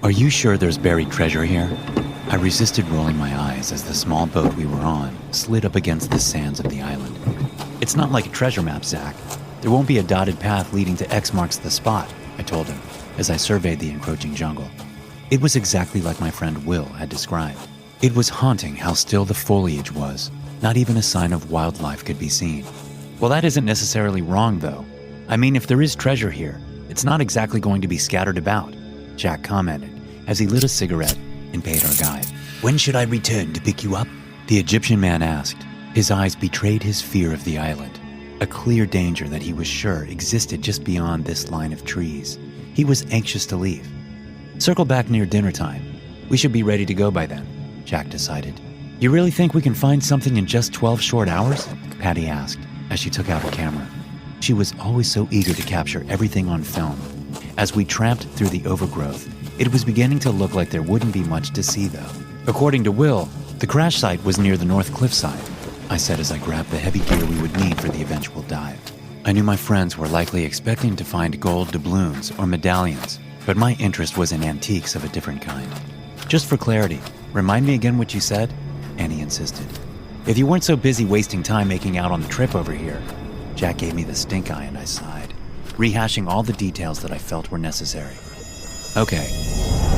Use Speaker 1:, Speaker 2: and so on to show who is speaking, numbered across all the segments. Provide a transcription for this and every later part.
Speaker 1: Are you sure there's buried treasure here? I resisted rolling my eyes as the small boat we were on slid up against the sands of the island. It's not like a treasure map, Zach. There won't be a dotted path leading to X marks the spot, I told him as I surveyed the encroaching jungle. It was exactly like my friend Will had described. It was haunting how still the foliage was. Not even a sign of wildlife could be seen. Well, that isn't necessarily wrong, though. I mean, if there is treasure here, it's not exactly going to be scattered about, Jack commented as he lit a cigarette and paid our guide. When should I return to pick you up? The Egyptian man asked. His eyes betrayed his fear of the island, a clear danger that he was sure existed just beyond this line of trees. He was anxious to leave. Circle back near dinner time. We should be ready to go by then, Jack decided. You really think we can find something in just 12 short hours? Patty asked as she took out a camera. She was always so eager to capture everything on film. As we tramped through the overgrowth, it was beginning to look like there wouldn't be much to see, though. According to Will, the crash site was near the north cliffside, I said as I grabbed the heavy gear we would need for the eventual dive. I knew my friends were likely expecting to find gold doubloons or medallions, but my interest was in antiques of a different kind. Just for clarity, remind me again what you said? Annie insisted. If you weren't so busy wasting time making out on the trip over here. Jack gave me the stink eye and I sighed, rehashing all the details that I felt were necessary. Okay,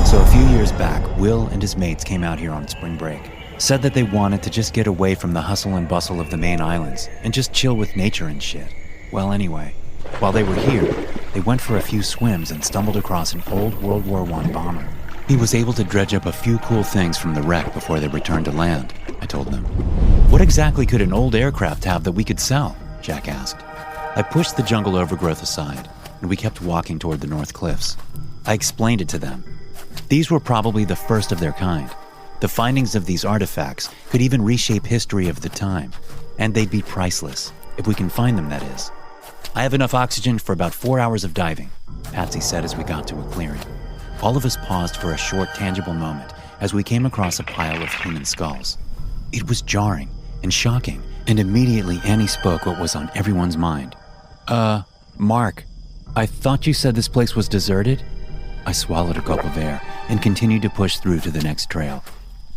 Speaker 1: so a few years back, Will and his mates came out here on spring break. Said that they wanted to just get away from the hustle and bustle of the main islands and just chill with nature and shit. Well, anyway, while they were here, they went for a few swims and stumbled across an old World War I bomber. He was able to dredge up a few cool things from the wreck before they returned to land, I told them. What exactly could an old aircraft have that we could sell? Jack asked. I pushed the jungle overgrowth aside, and we kept walking toward the north cliffs. I explained it to them. These were probably the first of their kind. The findings of these artifacts could even reshape history of the time, and they'd be priceless, if we can find them, that is. I have enough oxygen for about 4 hours of diving, Patsy said as we got to a clearing. All of us paused for a short, tangible moment as we came across a pile of human skulls. It was jarring and shocking, and immediately Annie spoke what was on everyone's mind. Mark, I thought you said this place was deserted? I swallowed a gulp of air and continued to push through to the next trail.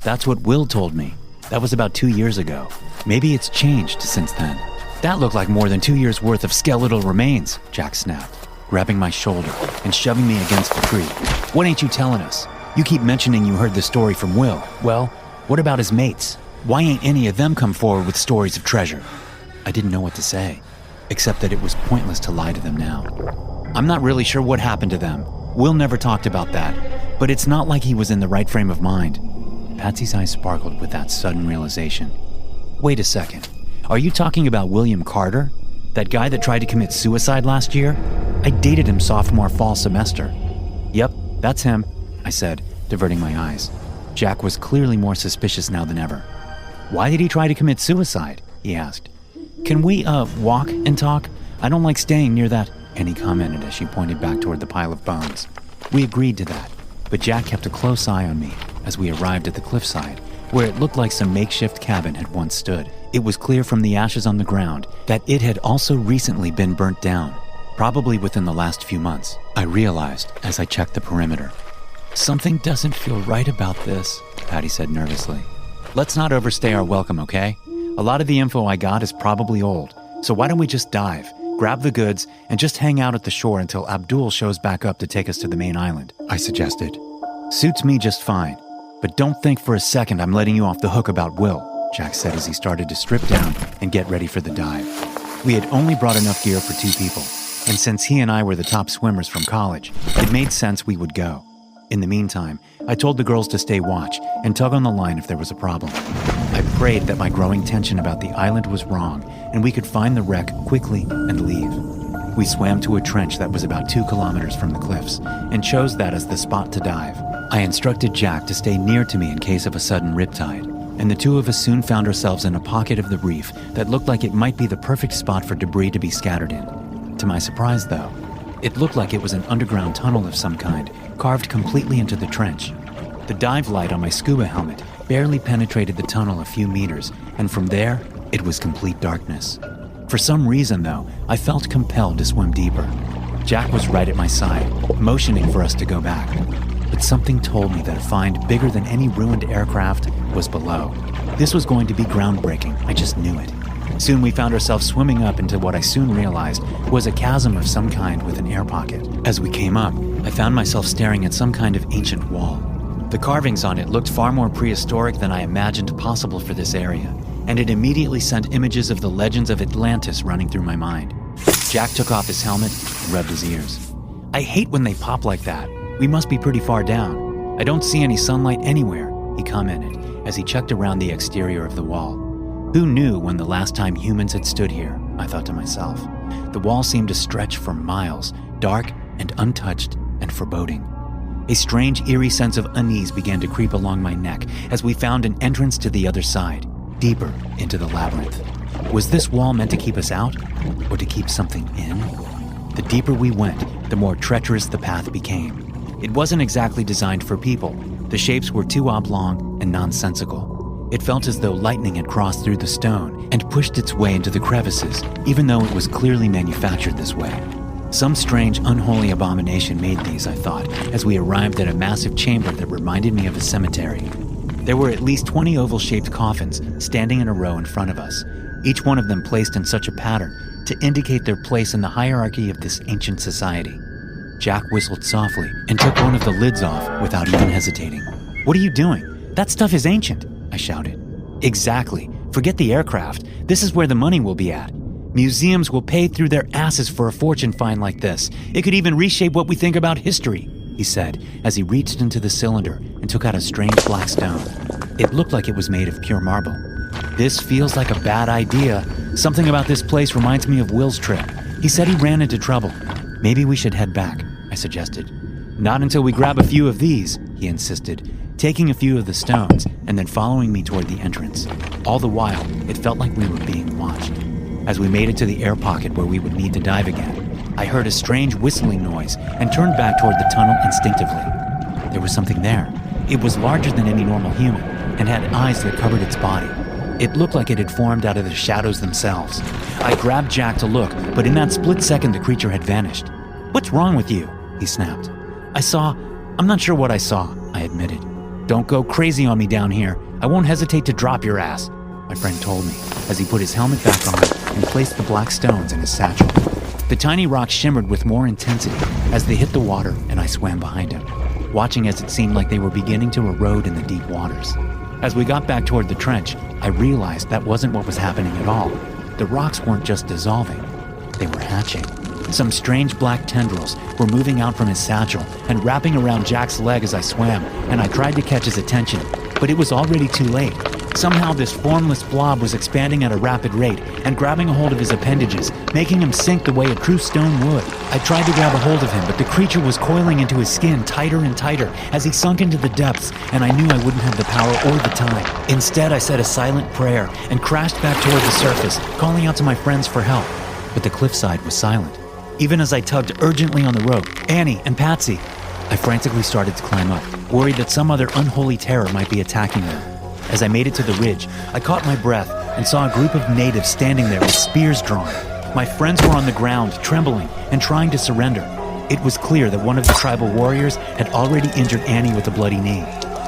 Speaker 1: That's what Will told me. That was about 2 years ago. Maybe it's changed since then. That looked like more than 2 years' worth of skeletal remains, Jack snapped, grabbing my shoulder and shoving me against the tree. What ain't you telling us? You keep mentioning you heard the story from Will. Well, what about his mates? Why ain't any of them come forward with stories of treasure? I didn't know what to say, except that it was pointless to lie to them now. I'm not really sure what happened to them. Will never talked about that, but it's not like he was in the right frame of mind. Patsy's eyes sparkled with that sudden realization. Wait a second. Are you talking about William Carter? That guy that tried to commit suicide last year? I dated him sophomore fall semester. Yep, that's him, I said, diverting my eyes. Jack was clearly more suspicious now than ever. Why did he try to commit suicide? He asked. Can we, walk and talk? I don't like staying near that, Annie commented as she pointed back toward the pile of bones. We agreed to that, but Jack kept a close eye on me as we arrived at the cliffside, where it looked like some makeshift cabin had once stood. It was clear from the ashes on the ground that it had also recently been burnt down, probably within the last few months, I realized as I checked the perimeter. Something doesn't feel right about this, Patty said nervously. Let's not overstay our welcome, okay? A lot of the info I got is probably old, so why don't we just dive, grab the goods, and just hang out at the shore until Abdul shows back up to take us to the main island, I suggested. Suits me just fine, but don't think for a second I'm letting you off the hook about Will, Jack said as he started to strip down and get ready for the dive. We had only brought enough gear for 2 people, and since he and I were the top swimmers from college, it made sense we would go. In the meantime, I told the girls to stay watch and tug on the line if there was a problem. I prayed that my growing tension about the island was wrong and we could find the wreck quickly and leave. We swam to a trench that was about 2 kilometers from the cliffs and chose that as the spot to dive. I instructed Jack to stay near to me in case of a sudden riptide, and the 2 of us soon found ourselves in a pocket of the reef that looked like it might be the perfect spot for debris to be scattered in. To my surprise, though, it looked like it was an underground tunnel of some kind, carved completely into the trench. The dive light on my scuba helmet barely penetrated the tunnel a few meters, and from there, it was complete darkness. For some reason, though, I felt compelled to swim deeper. Jack was right at my side, motioning for us to go back. But but something told me that a find bigger than any ruined aircraft was below. This was going to be groundbreaking, I just knew it. Soon we found ourselves swimming up into what I soon realized was a chasm of some kind with an air pocket. As we came up, I found myself staring at some kind of ancient wall. The carvings on it looked far more prehistoric than I imagined possible for this area, and it immediately sent images of the legends of Atlantis running through my mind. Jack took off his helmet and rubbed his ears. "I hate when they pop like that. We must be pretty far down. I don't see any sunlight anywhere," he commented as he checked around the exterior of the wall. Who knew when the last time humans had stood here, I thought to myself. The wall seemed to stretch for miles, dark and untouched and foreboding. A strange, eerie sense of unease began to creep along my neck as we found an entrance to the other side, deeper into the labyrinth. Was this wall meant to keep us out, or to keep something in? The deeper we went, the more treacherous the path became. It wasn't exactly designed for people. The shapes were too oblong and nonsensical. It felt as though lightning had crossed through the stone and pushed its way into the crevices, even though it was clearly manufactured this way. Some strange, unholy abomination made these, I thought, as we arrived at a massive chamber that reminded me of a cemetery. There were at least 20 oval-shaped coffins standing in a row in front of us, each one of them placed in such a pattern to indicate their place in the hierarchy of this ancient society. Jack whistled softly and took one of the lids off without even hesitating. "What are you doing? That stuff is ancient," I shouted. "Exactly. Forget the aircraft. This is where the money will be at. Museums will pay through their asses for a fortune find like this. It could even reshape what we think about history," he said as he reached into the cylinder and took out a strange black stone. It looked like it was made of pure marble. "This feels like a bad idea. Something about this place reminds me of Will's trip. He said he ran into trouble. Maybe we should head back," I suggested. "Not until we grab a few of these," he insisted, taking a few of the stones and then following me toward the entrance. All the while, it felt like we were being watched. As we made it to the air pocket where we would need to dive again, I heard a strange whistling noise and turned back toward the tunnel instinctively. There was something there. It was larger than any normal human and had eyes that covered its body. It looked like it had formed out of the shadows themselves. I grabbed Jack to look, but in that split second the creature had vanished. "What's wrong with you?" he snapped. I'm not sure what I saw," I admitted. "Don't go crazy on me down here. I won't hesitate to drop your ass," my friend told me as he put his helmet back on and placed the black stones in his satchel. The tiny rocks shimmered with more intensity as they hit the water, and I swam behind him, watching as it seemed like they were beginning to erode in the deep waters. As we got back toward the trench, I realized that wasn't what was happening at all. The rocks weren't just dissolving, they were hatching. Some strange black tendrils were moving out from his satchel and wrapping around Jack's leg as I swam, and I tried to catch his attention, but it was already too late. Somehow this formless blob was expanding at a rapid rate and grabbing a hold of his appendages, making him sink the way a true stone would. I tried to grab a hold of him, but the creature was coiling into his skin tighter and tighter as he sunk into the depths, and I knew I wouldn't have the power or the time. Instead, I said a silent prayer and crashed back toward the surface, calling out to my friends for help. But the cliffside was silent. Even as I tugged urgently on the rope, Annie and Patsy, I frantically started to climb up, worried that some other unholy terror might be attacking them. As I made it to the ridge, I caught my breath and saw a group of natives standing there with spears drawn. My friends were on the ground, trembling and trying to surrender. It was clear that one of the tribal warriors had already injured Annie with a bloody knee.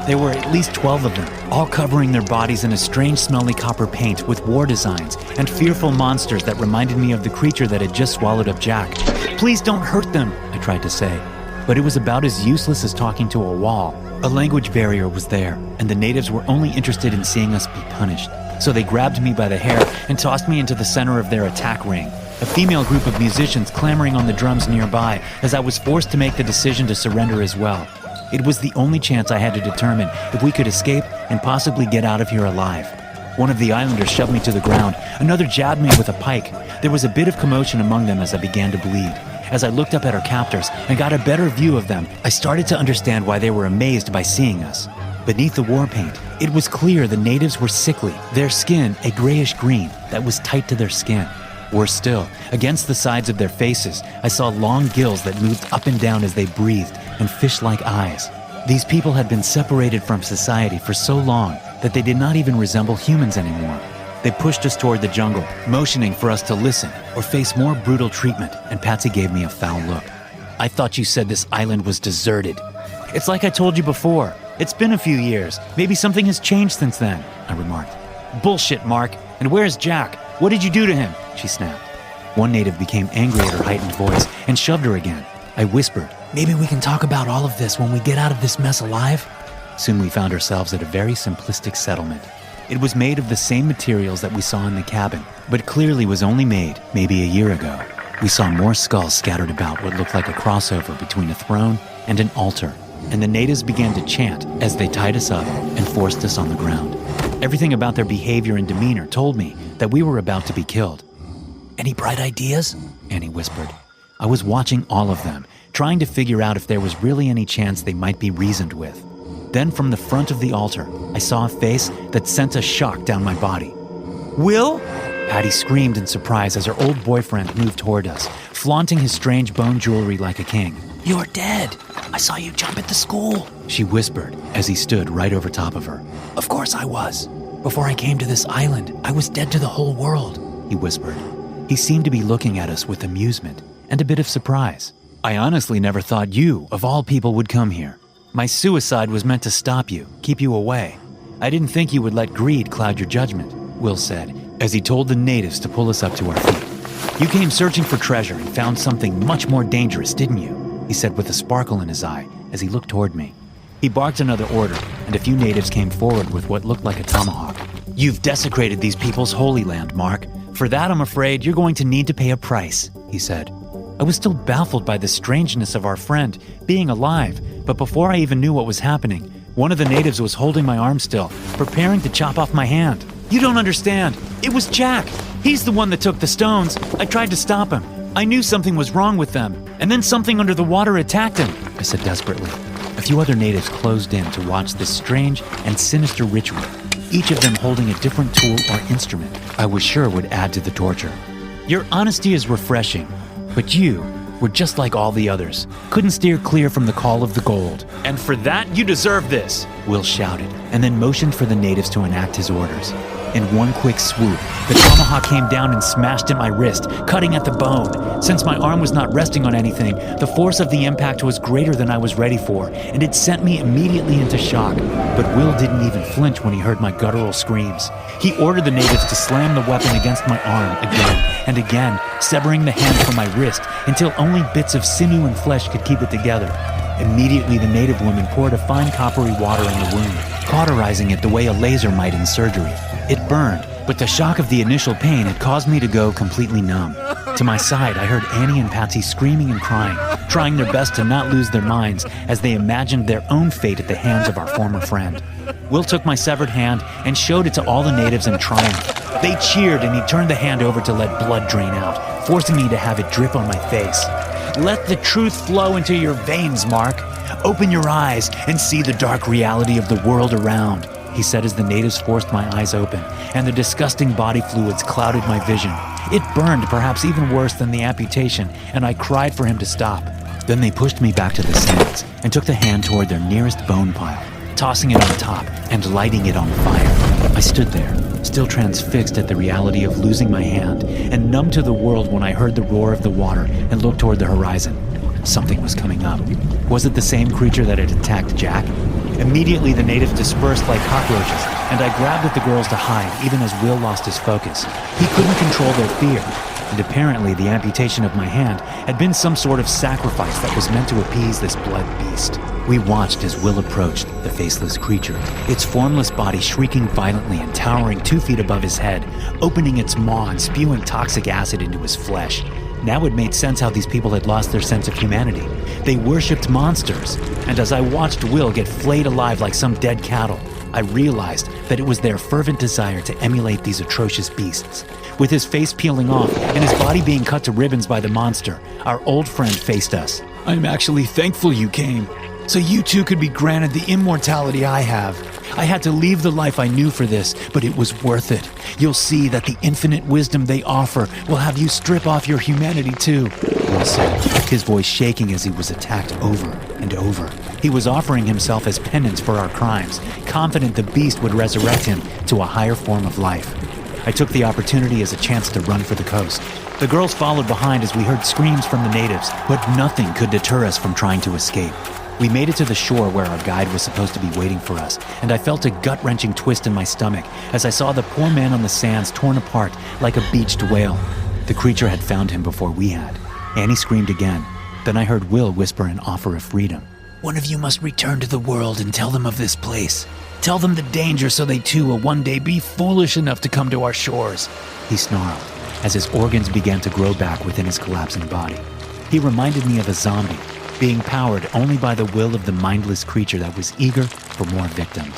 Speaker 1: There were at least 12 of them, all covering their bodies in a strange smelly copper paint with war designs and fearful monsters that reminded me of the creature that had just swallowed up Jack. "Please don't hurt them," I tried to say, but it was about as useless as talking to a wall. A language barrier was there, and the natives were only interested in seeing us be punished. So they grabbed me by the hair and tossed me into the center of their attack ring, a female group of musicians clamoring on the drums nearby as I was forced to make the decision to surrender as well. It was the only chance I had to determine if we could escape and possibly get out of here alive. One of the islanders shoved me to the ground, another jabbed me with a pike. There was a bit of commotion among them as I began to bleed. As I looked up at our captors and got a better view of them, I started to understand why they were amazed by seeing us. Beneath the war paint, it was clear the natives were sickly, their skin a grayish green that was tight to their skin. Worse still, against the sides of their faces, I saw long gills that moved up and down as they breathed and fish-like eyes. These people had been separated from society for so long that they did not even resemble humans anymore. They pushed us toward the jungle, motioning for us to listen or face more brutal treatment, and Patsy gave me a foul look. "I thought you said this island was deserted." It's like I told you before. It's been a few years. Maybe something has changed since then, I remarked. Bullshit, Mark. And where's Jack? What did you do to him? She snapped. One native became angry at her heightened voice and shoved her again. I whispered, maybe we can talk about all of this when we get out of this mess alive. Soon we found ourselves at a very simplistic settlement. It was made of the same materials that we saw in the cabin, but clearly was only made maybe a year ago. We saw more skulls scattered about what looked like a crossover between a throne and an altar, and the natives began to chant as they tied us up and forced us on the ground. Everything about their behavior and demeanor told me that we were about to be killed. Any bright ideas? Annie whispered. I was watching all of them, trying to figure out if there was really any chance they might be reasoned with. Then from the front of the altar, I saw a face that sent a shock down my body. Will? Patty screamed in surprise as her old boyfriend moved toward us, flaunting his strange bone jewelry like a king. You're dead. I saw you jump at the school, she whispered as he stood right over top of her. Of course I was. Before I came to this island, I was dead to the whole world, he whispered. He seemed to be looking at us with amusement and a bit of surprise. I honestly never thought you, of all people, would come here. My suicide was meant to stop you, keep you away. I didn't think you would let greed cloud your judgment, Will said, as he told the natives to pull us up to our feet. You came searching for treasure and found something much more dangerous, didn't you? He said with a sparkle in his eye as he looked toward me. He barked another order, and a few natives came forward with what looked like a tomahawk. You've desecrated these people's holy land, Mark. For that, I'm afraid you're going to need to pay a price, he said. I was still baffled by the strangeness of our friend being alive, but before I even knew what was happening, one of the natives was holding my arm still, preparing to chop off my hand. You don't understand. It was Jack. He's the one that took the stones. I tried to stop him. I knew something was wrong with them, and then something under the water attacked him, I said desperately. A few other natives closed in to watch this strange and sinister ritual, each of them holding a different tool or instrument I was sure would add to the torture. Your honesty is refreshing, but you were just like all the others, couldn't steer clear from the call of the gold. And for that, you deserve this, Will shouted, and then motioned for the natives to enact his orders. In one quick swoop, the tomahawk came down and smashed at my wrist, cutting at the bone. Since my arm was not resting on anything, the force of the impact was greater than I was ready for, and it sent me immediately into shock. But Will didn't even flinch when he heard my guttural screams. He ordered the natives to slam the weapon against my arm again and again, severing the hand from my wrist until only bits of sinew and flesh could keep it together. Immediately, the native woman poured a fine coppery water in the wound, cauterizing it the way a laser might in surgery. It burned, but the shock of the initial pain had caused me to go completely numb. To my side, I heard Annie and Patsy screaming and crying, trying their best to not lose their minds as they imagined their own fate at the hands of our former friend. Will took my severed hand and showed it to all the natives in triumph. They cheered and he turned the hand over to let blood drain out, forcing me to have it drip on my face. Let the truth flow into your veins, Mark. Open your eyes and see the dark reality of the world around, he said as the natives forced my eyes open, and the disgusting body fluids clouded my vision. It burned perhaps even worse than the amputation, and I cried for him to stop. Then they pushed me back to the sands and took the hand toward their nearest bone pile, tossing it on top and lighting it on fire. I stood there, still transfixed at the reality of losing my hand, and numb to the world when I heard the roar of the water and looked toward the horizon. Something was coming up. Was it the same creature that had attacked Jack? Immediately, the natives dispersed like cockroaches, and I grabbed at the girls to hide, even as Will lost his focus. He couldn't control their fear, and apparently the amputation of my hand had been some sort of sacrifice that was meant to appease this blood beast. We watched as Will approached the faceless creature, its formless body shrieking violently and towering 2 feet above his head, opening its maw and spewing toxic acid into his flesh. Now it made sense how these people had lost their sense of humanity. They worshipped monsters, and as I watched Will get flayed alive like some dead cattle, I realized that it was their fervent desire to emulate these atrocious beasts. With his face peeling off and his body being cut to ribbons by the monster, our old friend faced us. I'm actually thankful you came, so you too could be granted the immortality I have. I had to leave the life I knew for this, but it was worth it. You'll see that the infinite wisdom they offer will have you strip off your humanity too, Will said, his voice shaking as he was attacked over and over. He was offering himself as penance for our crimes, confident the beast would resurrect him to a higher form of life. I took the opportunity as a chance to run for the coast. The girls followed behind as we heard screams from the natives, but nothing could deter us from trying to escape. We made it to the shore where our guide was supposed to be waiting for us, and I felt a gut-wrenching twist in my stomach as I saw the poor man on the sands torn apart like a beached whale. The creature had found him before we had. Annie screamed again. Then I heard Will whisper an offer of freedom. "One of you must return to the world and tell them of this place. Tell them the danger so they too will one day be foolish enough to come to our shores," he snarled, as his organs began to grow back within his collapsing body. He reminded me of a zombie, being powered only by the will of the mindless creature that was eager for more victims.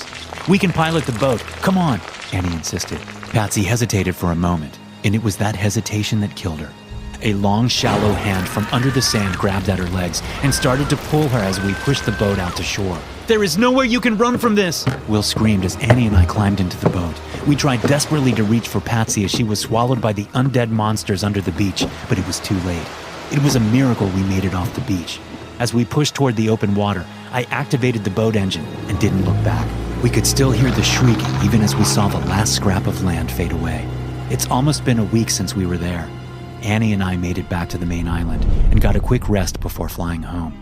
Speaker 1: "We can pilot the boat, come on," Annie insisted. Patsy hesitated for a moment, and it was that hesitation that killed her. A long, shallow hand from under the sand grabbed at her legs and started to pull her as we pushed the boat out to shore. "There is nowhere you can run from this!" Will screamed as Annie and I climbed into the boat. We tried desperately to reach for Patsy as she was swallowed by the undead monsters under the beach, but it was too late. It was a miracle we made it off the beach. As we pushed toward the open water, I activated the boat engine and didn't look back. We could still hear the shrieking even as we saw the last scrap of land fade away. It's almost been a week since we were there. Annie and I made it back to the main island and got a quick rest before flying home.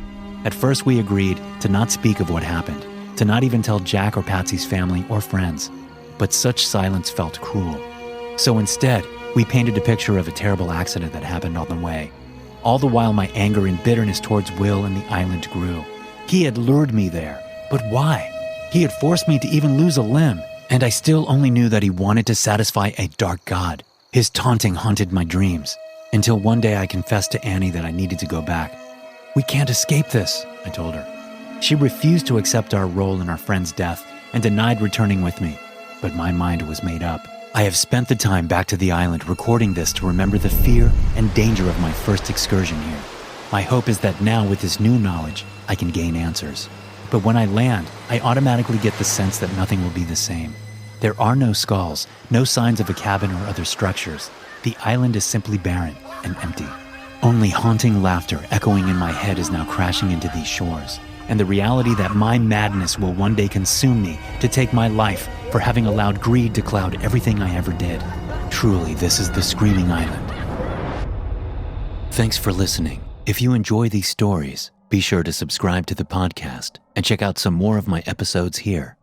Speaker 1: At first we agreed to not speak of what happened, to not even tell Jack or Patsy's family or friends, but such silence felt cruel. So instead, we painted a picture of a terrible accident that happened on the way. All the while my anger and bitterness towards Will and the island grew. He had lured me there, but why? He had forced me to even lose a limb, and I still only knew that he wanted to satisfy a dark god. His taunting haunted my dreams. Until one day I confessed to Annie that I needed to go back. "We can't escape this," I told her. She refused to accept our role in our friend's death and denied returning with me, but my mind was made up. I have spent the time back to the island recording this to remember the fear and danger of my first excursion here. My hope is that now with this new knowledge, I can gain answers. But when I land, I automatically get the sense that nothing will be the same. There are no skulls, no signs of a cabin or other structures. The island is simply barren and empty. Only haunting laughter echoing in my head is now crashing into these shores, and the reality that my madness will one day consume me to take my life for having allowed greed to cloud everything I ever did. Truly, this is the Screaming Island. Thanks for listening. If you enjoy these stories, be sure to subscribe to the podcast and check out some more of my episodes here.